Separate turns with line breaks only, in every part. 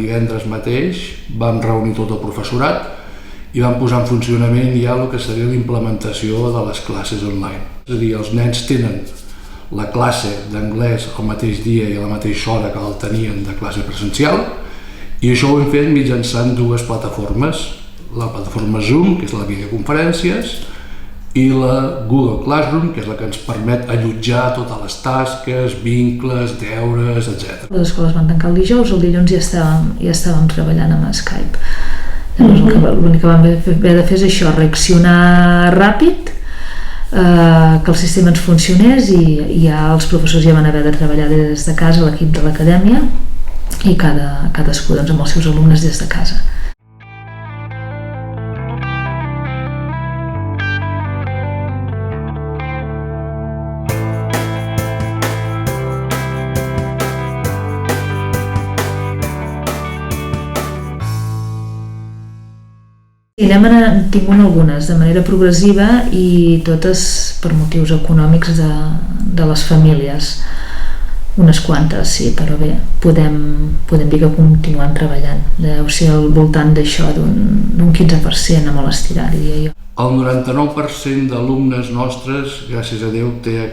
divendres mateix vam reunir tot el professorat i vam posar en funcionament ja el que seria la implementació de les classes online. És a dir, els nens tenen la classe d'anglès el mateix dia i a la mateixa hora que el tenien de classe presencial, i això ho hem fet mitjançant dues plataformes, la plataforma Zoom, que és la de videoconferències, i la Google Classroom, que és la que ens permet allotjar totes les tasques, vincles, deures, etc.
Les escoles van tancar el dijous, el dilluns ja estàvem treballant amb Skype. L'únic que vam haver de fer és això, reaccionar ràpid, que el sistema ens funcionés, i ja els professors ja van haver de treballar des de casa, l'equip de l'acadèmia, i cadascú amb els seus alumnes des de casa. N'hem tingut algunes de manera progressiva i totes per motius econòmics de les famílies. Unes quantes, sí, però bé, podem dir que continuem treballant. Deu ser al voltant d'això, d'un 15% a molt estirar, diria jo.
El 99% d'alumnes nostres, gràcies a Déu, té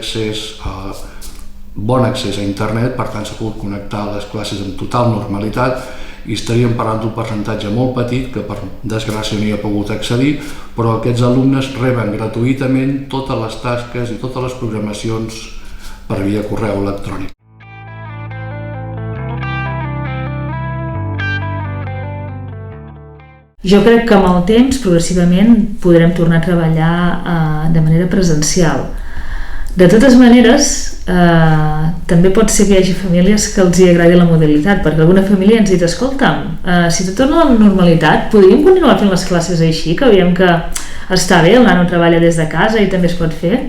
bon accés a internet, per tant s'ha pogut connectar a les classes amb total normalitat, i estaríem parlant d'un percentatge molt petit que per desgràcia no hi ha pogut accedir, però aquests alumnes reben gratuïtament totes les tasques i totes les programacions per via correu electrònic.
Jo crec que amb el temps, progressivament, podrem tornar a treballar de manera presencial. De totes maneres, també pot ser que hi hagi famílies que els hi agradi la modalitat, perquè alguna família ens ha dit, escolta'm, si tot torna a la normalitat, podríem continuar fent les classes així, que veiem que està bé, el nano treballa des de casa i també es pot fer.